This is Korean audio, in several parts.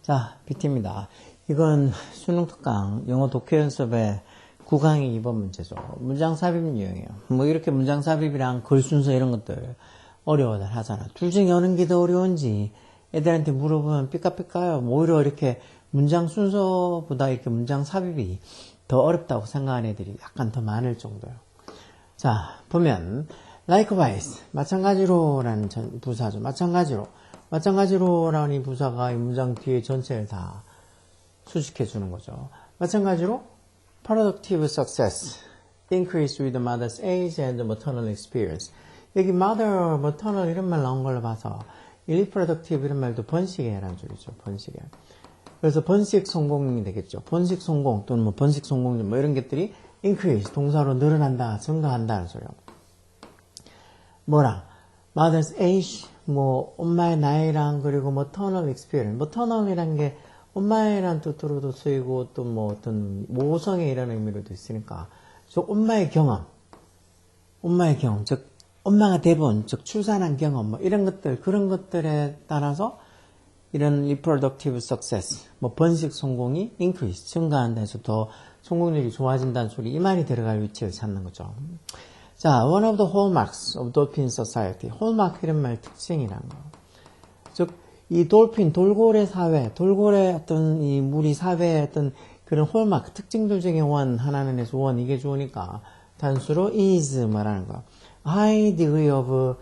자, BT입니다. 이건 수능 특강 영어 독해 연습의 9강의 2번 문제죠. 문장 삽입 유형이에요. 뭐 이렇게 문장 삽입이랑 글 순서 이런 것들 어려워들 하잖아. 둘 중에 어느 게 더 어려운지 애들한테 물어보면 삐까삐까요. 뭐 오히려 이렇게 문장 순서보다 이렇게 문장 삽입이 더 어렵다고 생각하는 애들이 약간 더 많을 정도예요. 자, 보면 likewise, 마찬가지로라는 부사죠. 마찬가지로라는 이 부사가 이 문장 뒤에 전체를 다 수식해 주는 거죠. 마찬가지로 productive success, increase with the mother's age and the maternal experience. 여기 mother, maternal 이런 말 나온 걸로 봐서 reproductive 이런 말도 번식이라는 줄이죠. 번식이. 그래서 번식 성공이 되겠죠. 번식 성공 또는 뭐 번식 성공 뭐 이런 것들이 increase 동사로 늘어난다, 증가한다는 소리요. 뭐랑 mother's age, 뭐 엄마의 나이랑 그리고 maternal experience. maternal이란 게 엄마의란 뜻으로도 쓰이고 또 뭐 어떤 모성애 이런 의미로도 있으니까 즉 엄마의 경험, 즉 엄마가 대본, 즉 출산한 경험 뭐 이런 것들 그런 것들에 따라서 이런 reproductive success, 뭐 번식 성공이 increase, 증가한다 해서 더 성공률이 좋아진다는 소리, 이 말이 들어갈 위치를 찾는 거죠. 자, one of the hallmarks of dolphin society. hallmark 이런 말 특징이라는 거. 즉, 이 돌핀, 돌고래 사회, 돌고래 어떤 이 무리 사회의 어떤 그런 hallmark, 특징들 중에 하나는 해서 이게 좋으니까 단수로 is 말하는 거. high degree of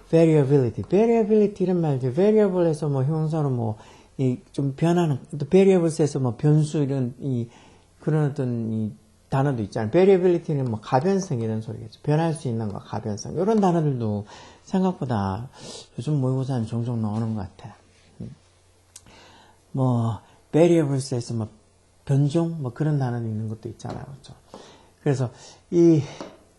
variability. variability 이런 말들, variable에서 뭐 형사로 뭐, 좀 변하는, 또 variables에서 뭐 변수 이런, 그런 어떤 단어도 있잖아요. variability는 뭐 가변성 이런 소리겠죠. 변할 수 있는 거, 가변성. 이런 단어들도 생각보다 요즘 모의고사는 종종 나오는 것 같아. 뭐, variables에서 뭐 변종, 뭐 그런 단어도 있는 것도 있잖아요. 그렇죠? 그래서 이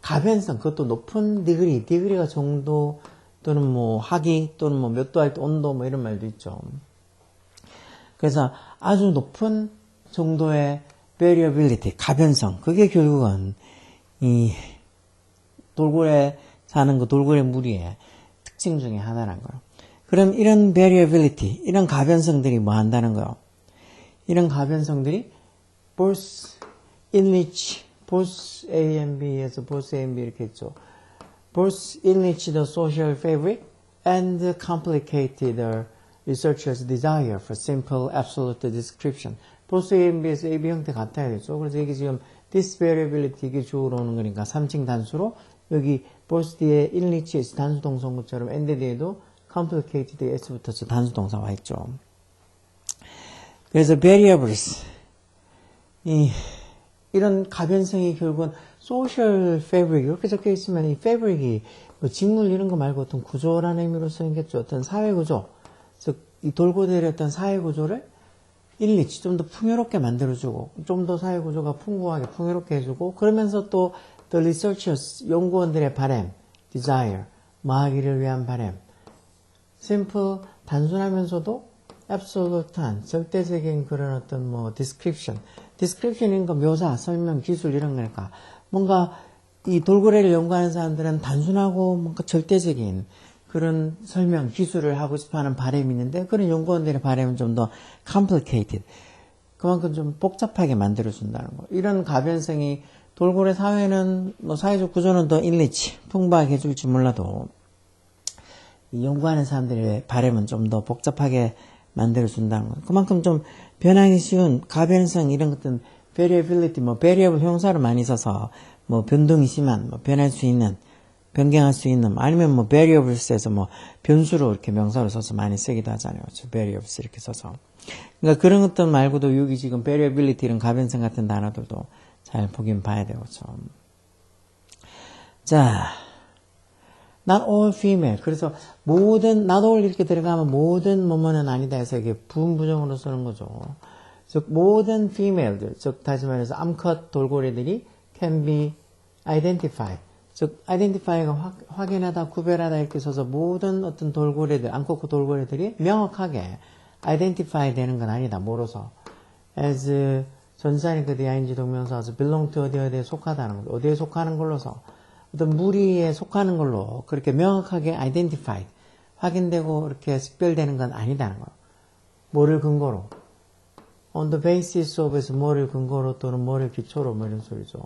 가변성, 그것도 높은 디그리가 정도 또는 뭐 하기 또는 뭐 몇 도 할 때 온도 뭐 이런 말도 있죠. 그래서 아주 높은 정도의 variability, 가변성. 그게 결국은 이 돌고래 사는 거, 돌고래 무리의 특징 중에 하나란 거예요. 그럼 이런 variability, 이런 가변성들이 뭐 한다는 거예요? 이런 가변성들이 both enrich, both A and B에서 both A and B 이렇게 했죠. both enrich the social fabric and complicate the researcher's desire for simple absolute description. both A and B에서 A, B 형태 같아야 되죠. 그래서 이게 지금 this variability 이게 주어로 오는 거니까 3층 단수로 여기 both 뒤에 enrich에서 단수 동사 온 것처럼 and 뒤에도 complicate 뒤에 s 붙어서 단수 동사 와 있죠. 그래서 variables 이런 가변성이 결국은 social fabric 이렇게 적혀 있으면 이 fabric이 뭐 직물 이런 거 말고 어떤 구조라는 의미로 쓰이겠죠. 어떤 사회 구조, 즉 이 돌고래의 어떤 사회 구조를 일리치 좀 더 풍요롭게 만들어주고 좀 더 사회 구조가 풍부하게 풍요롭게 해주고 그러면서 또 the researchers 연구원들의 바람, desire 뭐 하기를 위한 바람, simple 단순하면서도 absolute한 절대적인 그런 어떤 뭐 description인 거 묘사, 설명, 기술 이런 거니까 뭔가 이 돌고래를 연구하는 사람들은 단순하고 뭔가 절대적인 그런 설명, 기술을 하고 싶어하는 바람이 있는데 그런 연구원들의 바람은 좀 더 complicated, 그만큼 좀 복잡하게 만들어준다는 거. 이런 가변성이 돌고래 사회는 뭐 사회적 구조는 더 enrich, 풍부하게 해줄지 몰라도 이 연구하는 사람들의 바람은 좀 더 복잡하게 만들어준다는 거. 그만큼 좀 변하기 쉬운 가변성 이런 것들은 variability, 뭐 variable 형사를 많이 써서 뭐 변동이 심한, 뭐 변할 수 있는, 변경할 수 있는, 아니면 뭐 variables에서 뭐 변수로 이렇게 명사로 써서 많이 쓰기도 하잖아요. 그렇죠? variables 이렇게 써서. 그러니까 그런 것들 말고도 여기 지금 variability 이런 가변성 같은 단어들도 잘 보긴 봐야 되고, 좀. 자, not all female. 그래서 모든, not all 이렇게 들어가면 모든 뭐뭐는 아니다 해서 이게 부분부정으로 쓰는 거죠. 즉, 모든 female들, 즉, 다시 말해서 암컷 돌고래들이 can be identified. 즉, identify가 확인하다, 구별하다 이렇게 써서 모든 어떤 돌고래들, 암컷 돌고래들이 명확하게 identify 되는 건 아니다, 모르서. as, 전사니까 ing 동명사에서 belong to 어디에 속하다는 거, 어디에 속하는 걸로서 어떤 무리에 속하는 걸로 그렇게 명확하게 identified, 확인되고 이렇게 식별되는 건 아니다는 거예요. 뭐를 근거로? on the basis of에서 뭐를 근거로 또는 뭐를 기초로 뭐 이런 소리죠.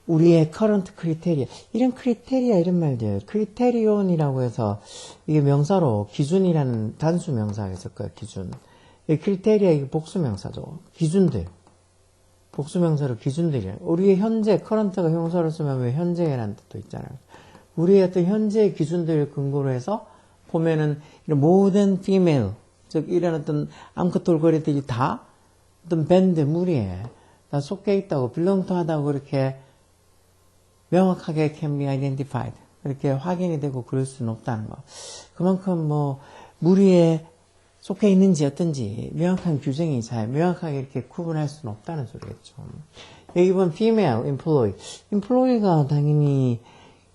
우리의 current criteria. 이런 criteria 이런 말들. criterion 해서 이게 명사로 기준이라는 단수 명사가 있을 거예요. 기준. 이 criteria 이게 복수명사죠. 기준들. 복수명사로 기준들이에요. 우리의 현재, current가 형사로 쓰면 왜 현재라는 뜻도 있잖아요. 우리의 어떤 현재의 기준들을 근거로 해서 보면은 이런 모든 female, 즉 이런 어떤 암컷 돌고래들이 다 어떤 밴드, 무리에 다 속해 있다고, belong to 하다고 그렇게 명확하게 can be identified. 그렇게 확인이 되고 그럴 수는 없다는 거. 그만큼 뭐 무리에 속해 있는지 어떤지 명확한 규정이 잘 명확하게 이렇게 구분할 수는 없다는 소리겠죠. 여기 보면 female employee. employee가 당연히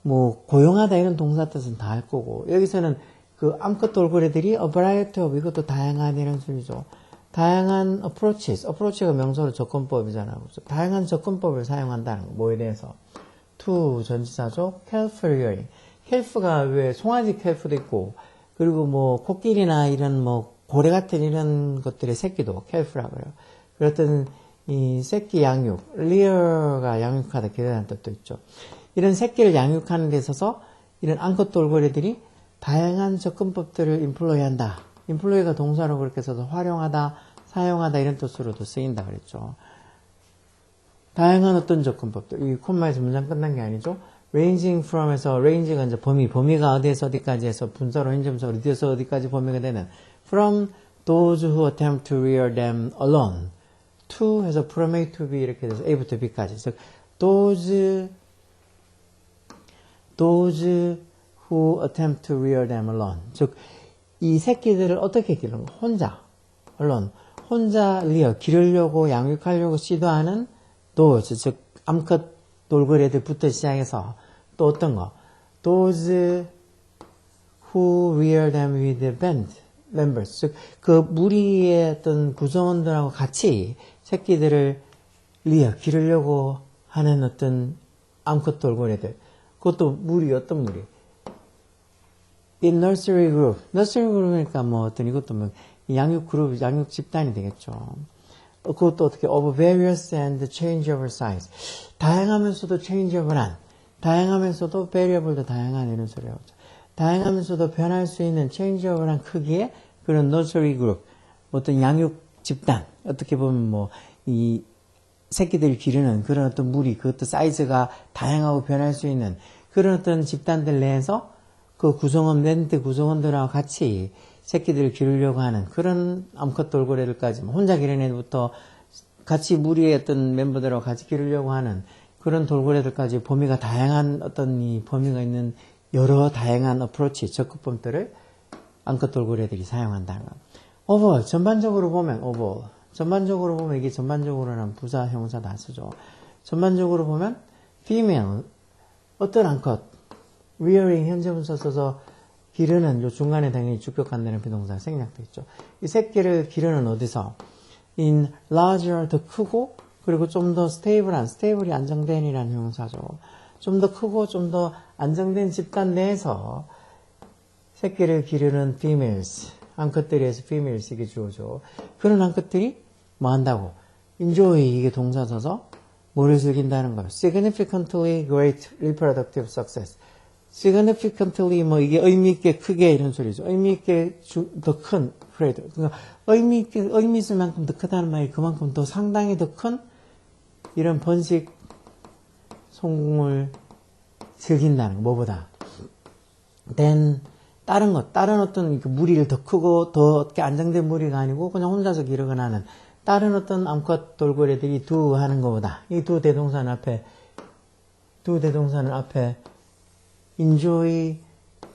뭐 고용하다 이런 동사 뜻은 다 할 거고 여기서는 그 암컷 돌고래들이 a variety of 이것도 다양한 이런 소리죠. 다양한 approach가 명사로 접근법이잖아요. 다양한 접근법을 사용한다는 거. 뭐에 대해서? to 전치사죠. carefully. calf가 왜 송아지 calf도 있고 그리고 뭐 코끼리나 이런 뭐 고래 같은 이런 것들의 새끼도 calf라고 해요. 그렇던 이 새끼 양육, rear가 양육하다, 기르다는 뜻도 있죠. 이런 새끼를 양육하는 데 있어서 이런 암컷 돌고래들이 다양한 접근법들을 employ한다. employ가 동사로 그렇게 써서 활용하다, 사용하다 이런 뜻으로도 쓰인다 그랬죠. 다양한 어떤 접근법들. 이 콤마에서 문장 끝난 게 아니죠. ranging from에서 range가 이제 범위가 어디에서 어디까지 해서 분사로 현점사 어디에서 어디까지 범위가 되는 from those who attempt to rear them alone to 해서 from A to B 이렇게 돼서 A부터 B까지. 즉 those who attempt to rear them alone. 즉 이 새끼들을 어떻게 기르는 거? 혼자 alone. 혼자 기르려고 양육하려고 시도하는 those 즉 암컷 돌고래들부터 시작해서 또 어떤 거? those who rear them with the band members. 즉, 그 무리의 어떤 구성원들하고 같이 새끼들을 기르려고 하는 어떤 암컷 돌고래들. 그것도 무리, 어떤 무리? in nursery group. nursery group이니까 뭐 어떤 이것도 뭐 양육 그룹, 양육 집단이 되겠죠. 그것도 어떻게 of various and changeable size. 다양하면서도 changeable한, 다양하면서도 variable도 다양한 이런 소리라고 하죠. 다양하면서도 변할 수 있는 changeable한 크기의 그런 nursery group, 어떤 양육 집단, 어떻게 보면 뭐 이 새끼들 기르는 그런 어떤 무리, 그것도 사이즈가 다양하고 변할 수 있는 그런 어떤 집단들 내에서 그 밴드 구성원들하고 같이 새끼들을 기르려고 하는 그런 암컷 돌고래들까지 혼자 기르는 애들부터 같이 무리의 어떤 멤버들하고 같이 기르려고 하는 그런 돌고래들까지 범위가 다양한 어떤 이 범위가 있는 여러 다양한 어프로치, 접근법들을 암컷 돌고래들이 사용한다는 것. overall, 전반적으로 보면 이게 전반적으로는 부사 형사 다 쓰죠. 전반적으로 보면 female, 어떤 암컷, rearing 현재 분사 써서 기르는 요 중간에 당연히 주격한다는 비동사 생략도 있죠. 이 새끼를 기르는 어디서? in larger, 더 크고 그리고 좀 더 stable이 안정된이라는 형사죠. 좀 더 크고 좀 더 안정된 집단 내에서 새끼를 기르는 females, 암컷들에서 females 이게 주어죠. 그런 암컷들이 뭐 한다고? enjoy 이게 동사 써서 뭐를 즐긴다는 거예요. significantly great reproductive success. significantly 뭐 이게 의미 있게 크게 이런 소리죠. 의미 있게 더 큰 great. 그러니까 의미 있을 만큼 더 크다는 말이 그만큼 더 상당히 더 큰 이런 번식 성공을 즐긴다는 거. 뭐보다? 다른 어떤 무리를 더 크고 더 안정된 무리가 아니고 그냥 혼자서 기르거나 하는 다른 어떤 암컷 돌고래들이 하는 것보다 이 두 대동사는 앞에 enjoy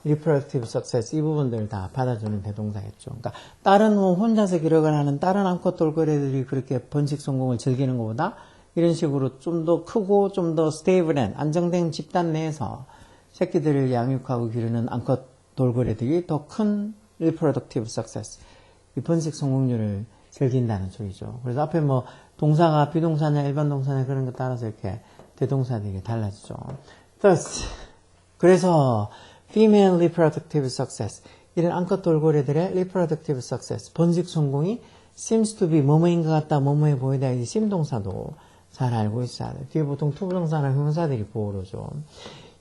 reproductive success 이 부분들을 다 받아주는 대동사겠죠. 그러니까 다른 혼자서 기르거나 하는 다른 암컷 돌고래들이 그렇게 번식 성공을 즐기는 것보다 이런 식으로 좀 더 크고 좀 더 스테이블한 안정된 집단 내에서 새끼들을 양육하고 기르는 암컷 돌고래들이 더 큰 reproductive success, 이 번식 성공률을 즐긴다는 소리죠. 그래서 앞에 뭐 동사가 비동사냐 일반 동사냐 그런 것 따라서 이렇게 대동사들이 달라지죠. Thus, 그래서 female reproductive success, 이런 암컷 돌고래들의 reproductive success, 번식 성공이 seems to be 뭐뭐인 것 같다, 뭐뭐해 보이다, 이 seem 동사도 잘 알고 있어야 돼. 뒤에 보통 to 부동사나 형용사들이 보호로죠.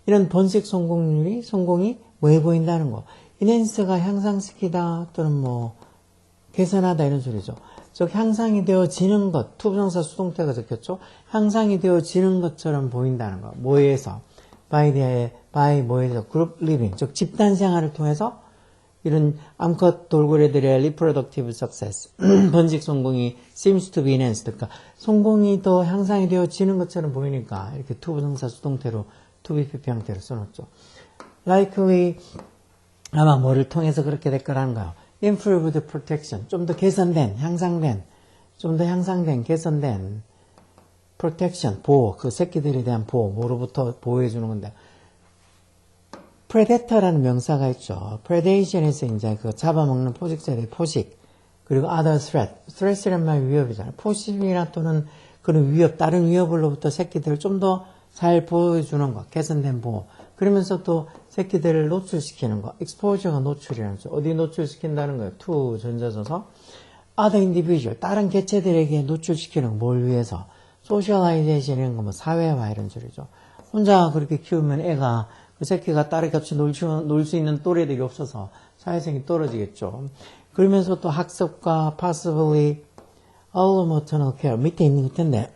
이런 번식 성공이 뭐해 보인다는 거. enhance가 향상시키다 또는 뭐 개선하다 이런 소리죠. 즉 향상이 되어지는 것, to 부동사 수동태가 적혔죠. 향상이 되어지는 것처럼 보인다는 거. 뭐에 의해서? by 뭐에 의해서? group living, 즉 집단 생활을 통해서 이런 암컷 돌고래들의 reproductive success, 번식 성공이 seems to be enhanced. 그러니까 성공이 더 향상이 되어지는 것처럼 보이니까 이렇게 to 부동사 수동태로 to be pp 형태로 써놓죠. likely 아마 뭐를 통해서 그렇게 될 거라는 거예요. improved protection, 좀 더 개선된, 향상된, 좀 더 향상된, 개선된 protection, 보호, 그 새끼들에 대한 보호, 뭐로부터 보호해 주는 건데. predator라는 명사가 있죠. predation에서 이제 그 잡아먹는 포식자들의 포식, 그리고 other threat이란 말 위협이잖아요. 포식이나 또는 그런 위협, 다른 위협으로부터 새끼들을 좀 더 잘 보호해주는 것, 개선된 보호. 그러면서 또 새끼들을 노출시키는 거, exposure가 노출이라는 거죠. 어디 노출시킨다는 거예요? to 전자져서 other individual, 다른 개체들에게 노출시키는 거, 뭘 위해서? socialization 이런 거, 뭐 사회화 이런 소리죠. 혼자 그렇게 키우면 애가 그 새끼가 딸이 같이 놀 수 있는 또래들이 없어서 사회성이 떨어지겠죠. 그러면서 또 학습과 possibly all maternal care 밑에 있는 것 텐데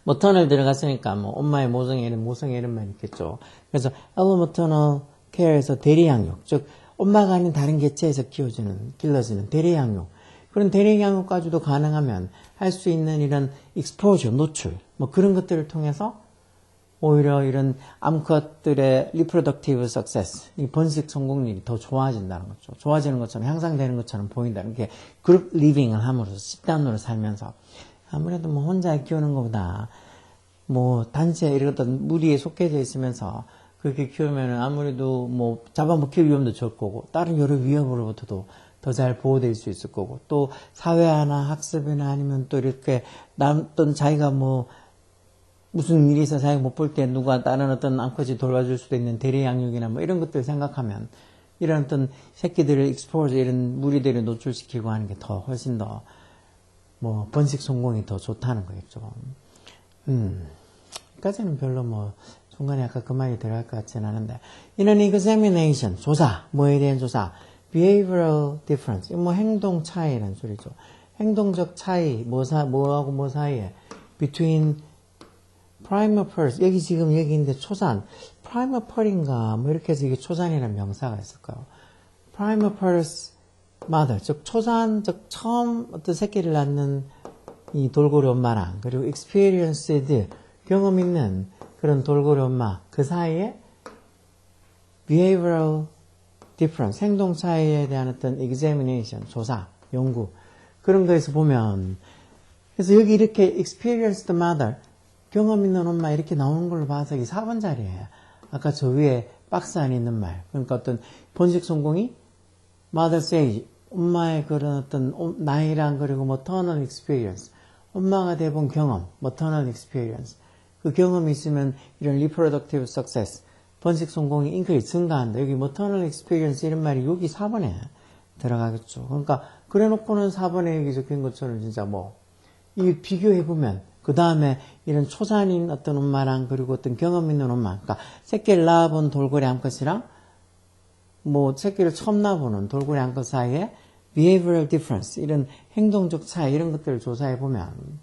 maternal 들어갔으니까 뭐 엄마의 모성애 이런 말이 있겠죠. 그래서 all maternal care에서 대리양육, 즉 엄마가 아닌 다른 개체에서 길러지는 대리양육, 그런 대리양육까지도 가능하면 할 수 있는 이런 exposure, 노출, 뭐 그런 것들을 통해서 오히려 이런 암컷들의 reproductive success, 이 번식 성공률이 더 좋아진다는 거죠. 좋아지는 것처럼 향상되는 것처럼 보인다는 게 그룹 리빙을 함으로써 집단으로 살면서 아무래도 뭐 혼자 키우는 것보다 뭐 단체 이런 어떤 무리에 속해져 있으면서 그렇게 키우면 아무래도 뭐 잡아먹힐 위험도 적고 다른 여러 위협으로부터도 더 잘 보호될 수 있을 거고 또 사회화나 학습이나 아니면 또 이렇게 남던 자기가 뭐 무슨 일이 있어 자기가 못 볼 때 누가 다른 어떤 암컷이 돌봐줄 수도 있는 대리양육이나 뭐 이런 것들 생각하면 이런 어떤 새끼들을 expose 이런 무리들을 노출시키고 하는 게 더 훨씬 더 뭐 번식 성공이 더 좋다는 거겠죠. 여기까지는 별로 뭐 중간에 아까 그 말이 들어갈 것 같지는 않은데 in an examination 조사 뭐에 대한 조사 behavioral difference 뭐 행동 차이라는 소리죠. 행동적 차이 뭐하고 뭐 사이에 between primer purse 여기 지금 얘기인데 초산 primer pur인가 뭐 이렇게 해서 이게 초산이라는 명사가 있을까요? primer purse mother 즉 초산 즉 처음 어떤 새끼를 낳는 이 돌고래 엄마랑 그리고 experienced 경험 있는 그런 돌고래 엄마 그 사이에 behavioral difference 행동 차이에 대한 어떤 examination 조사 연구 그런 거에서 보면 그래서 여기 이렇게 experienced mother 경험 있는 엄마 이렇게 나오는 걸로 봐서 이게 4번 자리예요. 아까 저 위에 박스 안에 있는 말 그러니까 어떤 번식 성공이 mother's age 엄마의 그런 어떤 나이랑 그리고 maternal experience 엄마가 돼본 경험 maternal experience 그 경험이 있으면 이런 reproductive success 번식 성공이 increase 증가한다. 여기 maternal experience 이런 말이 여기 4번에 들어가겠죠. 그러니까 그래 놓고는 4번에 여기 적힌 것처럼 진짜 뭐 이 비교해보면 그 다음에 이런 초산인 어떤 엄마랑 그리고 어떤 경험 있는 엄마 그러니까 새끼를 낳아본 돌고래 암컷이랑 뭐 새끼를 처음 낳아보는 돌고래 암컷 사이에 behavioral difference 이런 행동적 차이 이런 것들을 조사해보면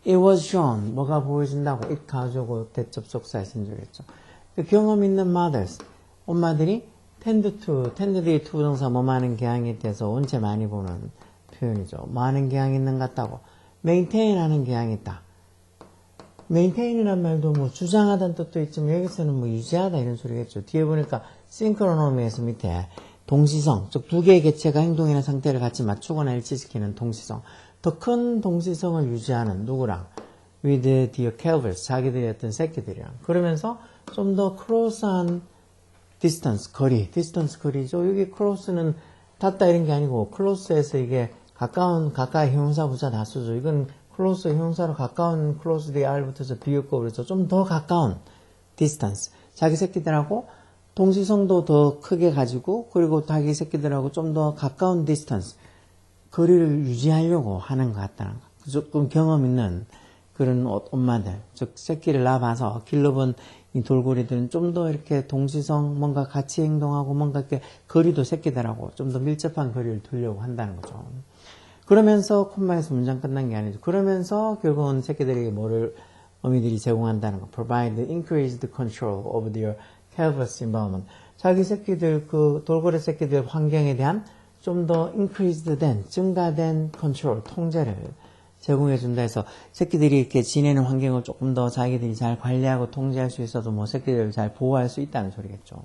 it was shown 뭐가 보여진다고 it 가지고 대접속사에 신조했죠. 경험 있는 mothers 엄마들이 tend들이 투부정사 뭐 많은 경향에 대해서 원체 많이 보는 표현이죠. 많은 경향이 있는 것 같다고 maintain 하는 경향이 있다. maintain이란 말도 뭐 주장하다는 뜻도 있지만 여기서는 뭐 유지하다 이런 소리겠죠. 뒤에 보니까 synchronomy에서 밑에 동시성, 즉 두 개의 개체가 행동이나 상태를 같이 맞추거나 일치시키는 동시성. 더 큰 동시성을 유지하는 누구랑? with their calves, 자기들의 어떤 새끼들이랑. 그러면서 좀 더 close한 distance, distance 거리죠. 여기 close는 닿다 이런 게 아니고 close에서 이게 가까이 형용사 부사 다 쓰죠. 이건 close 형용사로 가까운 close 대 R 붙어서 비었고 그래서 좀 더 가까운 distance. 자기 새끼들하고 동시성도 더 크게 가지고 그리고 자기 새끼들하고 좀 더 가까운 디스턴스 거리를 유지하려고 하는 것 같다는 거. 조금 경험 있는 그런 엄마들, 즉 새끼를 낳아봐서 길러본 이 돌고래들은 좀 더 이렇게 동시성 뭔가 같이 행동하고 뭔가 이렇게 거리도 새끼들하고 좀 더 밀접한 거리를 두려고 한다는 거죠. 그러면서 콤마에서 문장 끝난 게 아니죠. 그러면서 결국은 새끼들에게 뭐를 어미들이 제공한다는 거. Provide increased control over their canvas environment. 자기 새끼들, 그 돌고래 새끼들 환경에 대한 좀 더 increased 된, 증가된 control, 통제를 제공해준다 해서 새끼들이 이렇게 지내는 환경을 조금 더 자기들이 잘 관리하고 통제할 수 있어도 뭐 새끼들을 잘 보호할 수 있다는 소리겠죠.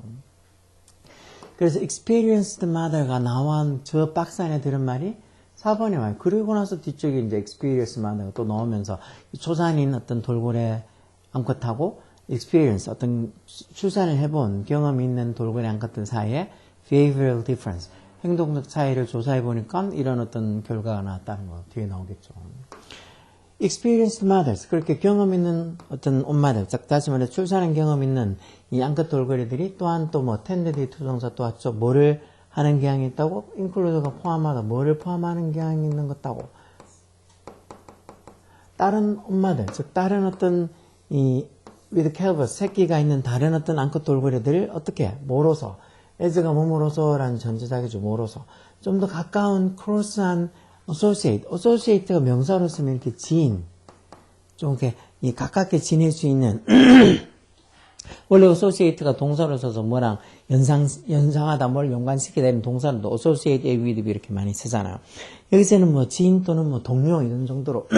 그래서 experienced mother가 나온 저 박스 안에 들은 말이 4번에 와요. 그리고 나서 뒤쪽에 이제 experienced mother가 또 넣으면서 초산인 어떤 돌고래 암컷하고 experience, 어떤 출산을 해본 경험이 있는 돌고래 암컷들 사이에 behavioral difference, 행동적 차이를 조사해 보니까 이런 어떤 결과가 나왔다는 거 뒤에 나오겠죠. experienced mothers, 그렇게 경험 있는 어떤 엄마들, 다시 말해 출산한 경험 있는 이 암컷 돌고래들이 또한 또 뭐 tended 투정사 또 왔죠. 뭐를 하는 경향이 있다고? include가 포함하다. 뭐를 포함하는 경향이 있는 것 같다고? 다른 엄마들, 즉 다른 어떤 이 with calves, 새끼가 있는 다른 어떤 암컷 돌고래들을 어떻게? 뭐로서? as가 뭐뭐로서라는 전제작이죠. 뭐로서? 좀 더 가까운 close한 associate가 명사로 쓰면 이렇게 지인, 좀 이렇게 가깝게 지낼 수 있는 원래 associate가 동사로 써서 뭐랑 연상하다, 뭘 연관시키게 되는 동사로도 associate with 이렇게 많이 쓰잖아요. 여기서는 뭐 지인 또는 뭐 동료 이런 정도로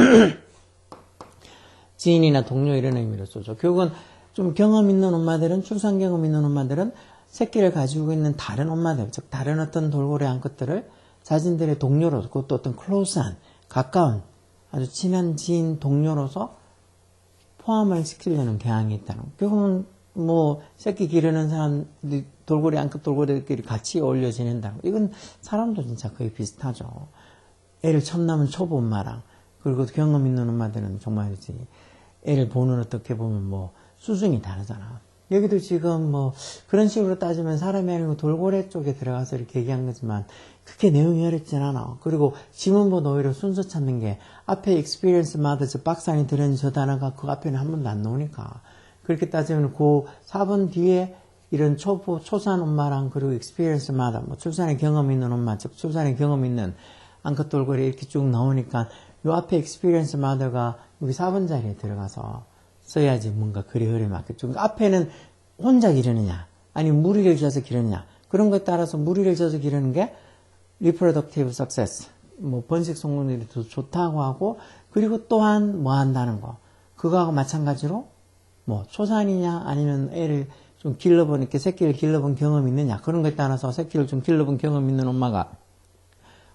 지인이나 동료 이런 의미로 쓰죠. 결국은 좀 경험 있는 엄마들은, 출산 경험 있는 엄마들은 새끼를 가지고 있는 다른 엄마들, 즉 다른 어떤 돌고래 암컷들을 자신들의 동료로서, 그것도 어떤 클로스한, 가까운, 아주 친한 지인 동료로서 포함을 시키려는 경향이 있다는 거. 결국은 뭐 새끼 기르는 사람, 돌고래 암컷 돌고래들끼리 같이 어울려 지낸다는 거. 이건 사람도 진짜 거의 비슷하죠. 애를 처음 낳은 초보 엄마랑, 그리고 경험 있는 엄마들은 정말이지 애를 보는 어떻게 보면 뭐 수준이 다르잖아. 여기도 지금 뭐 그런 식으로 따지면 사람이 아니고 돌고래 쪽에 들어가서 이렇게 얘기한 거지만 그렇게 내용이 어렵진 않아. 그리고 지문보다 오히려 순서 찾는 게 앞에 experience mothers 박스 안에 들은 저 단어가 그 앞에는 한 번도 안 나오니까 그렇게 따지면 그 4번 뒤에 이런 초산 엄마랑 그리고 experience mother, 뭐 출산의 경험 있는 엄마, 즉 출산의 경험 있는 암컷 돌고래 이렇게 쭉 나오니까 요 앞에 experience mother가 여기 4번 자리에 들어가서 써야지 뭔가 글이 흐름이 맞겠죠. 앞에는 혼자 기르느냐, 아니면 무리를 지어서 기르느냐, 그런 것에 따라서 무리를 지어서 기르는 게 reproductive success, 뭐 번식 성공률이 더 좋다고 하고, 그리고 또한 뭐 한다는 거, 그거하고 마찬가지로 뭐 초산이냐, 아니면 애를 좀 길러본, 이렇게 새끼를 길러본 경험이 있느냐, 그런 것에 따라서 새끼를 좀 길러본 경험이 있는 엄마가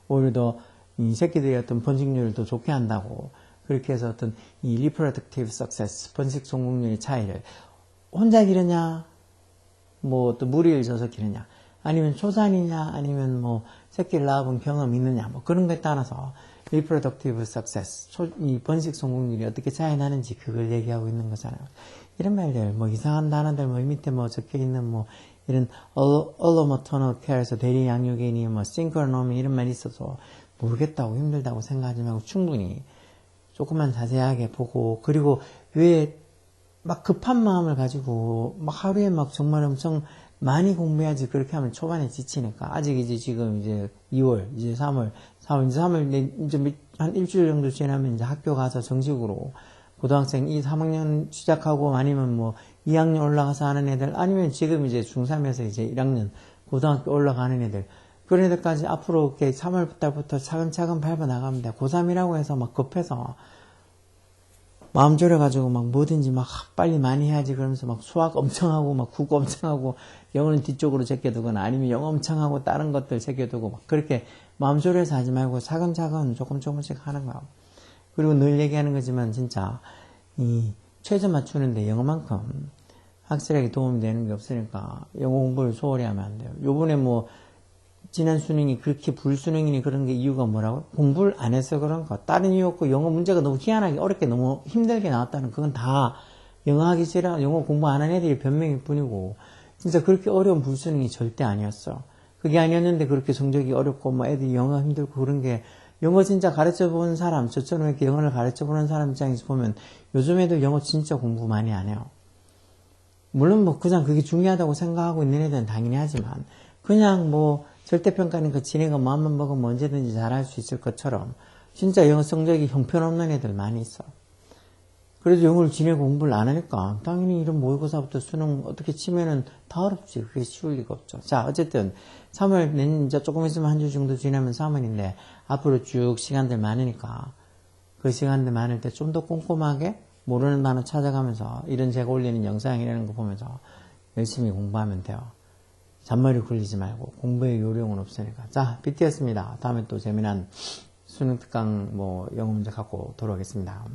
오히려 더 이 새끼들의 어떤 번식률을 더 좋게 한다고, 그렇게 해서 어떤 이 reproductive success, 번식 성공률의 차이를 혼자 기르냐, 뭐 또 무리를 져서 기르냐, 아니면 초산이냐, 아니면 뭐 새끼를 낳아본 경험이 있느냐, 뭐 그런 것에 따라서 reproductive success, 이 번식 성공률이 어떻게 차이 나는지 그걸 얘기하고 있는 거잖아요. 이런 말들, 뭐 이상한 단어들, 뭐 밑에 뭐 적혀 있는 뭐 이런 allomaternal care에서 대리 양육이니 뭐 synchronomy 이런 말이 있어서 모르겠다고 힘들다고 생각하지 말고 충분히 조금만 자세하게 보고, 그리고 왜 막 급한 마음을 가지고 막 하루에 막 정말 엄청 많이 공부해야지 그렇게 하면 초반에 지치니까. 아직 이제 지금 이제 2월, 이제 3월, 이제 3월 이제 한 일주일 정도 지나면 이제 학교 가서 정식으로 고등학생 2, 3학년 시작하고, 아니면 뭐 2학년 올라가서 하는 애들, 아니면 지금 이제 중3에서 이제 1학년 고등학교 올라가는 애들, 그런 애들까지 앞으로 이렇게 3월 달부터 차근차근 밟아 나가면 돼. 고3이라고 해서 막 급해서 마음 졸여가지고 막 뭐든지 막 빨리 많이 해야지 그러면서 막 수학 엄청 하고 막 국어 엄청 하고 영어는 뒤쪽으로 제껴두거나 아니면 영어 엄청 하고 다른 것들 제껴두고 막 그렇게 마음 졸여서 하지 말고 차근차근 조금씩 하는 거야. 그리고 늘 얘기하는 거지만 진짜 이 최저 맞추는데 영어만큼 학생에게 도움이 되는 게 없으니까 영어 공부를 소홀히 하면 안 돼요. 요번에 뭐 지난 수능이 그렇게 불수능이니 그런 게 이유가 뭐라고? 공부를 안 해서 그런 거. 다른 이유 없고 영어 문제가 너무 희한하게 어렵게 너무 힘들게 나왔다는, 그건 다 영어 하기 싫어, 영어 공부 안 한 애들이 변명일 뿐이고, 진짜 그렇게 어려운 불수능이 절대 아니었어. 그게 아니었는데 그렇게 성적이 어렵고 뭐 애들이 영어 힘들고 그런 게 영어 진짜 가르쳐 보는 사람, 저처럼 이렇게 영어를 가르쳐 보는 사람 입장에서 보면 요즘 애들 영어 진짜 공부 많이 안 해요. 물론 뭐 그냥 그게 중요하다고 생각하고 있는 애들은 당연히 하지만 그냥 뭐 절대평가니까 지네가 마음만 먹으면 언제든지 잘할 수 있을 것처럼 진짜 영어 성적이 형편없는 애들 많이 있어. 그래도 영어를 지네가 공부를 안 하니까 당연히 이런 모의고사부터 수능 어떻게 치면은 다 어렵지. 그게 쉬울 리가 없죠. 자, 어쨌든 3월 이제 조금 있으면 한 주 정도 지나면 3월인데 앞으로 쭉 시간들 많으니까 그 시간들 많을 때 좀 더 꼼꼼하게 모르는 단어 찾아가면서 이런 제가 올리는 영상이라는 거 보면서 열심히 공부하면 돼요. 잔머리 굴리지 말고 공부의 요령은 없으니까. 자, BT였습니다. 다음에 또 재미난 수능 특강 뭐 영어 문제 갖고 돌아오겠습니다.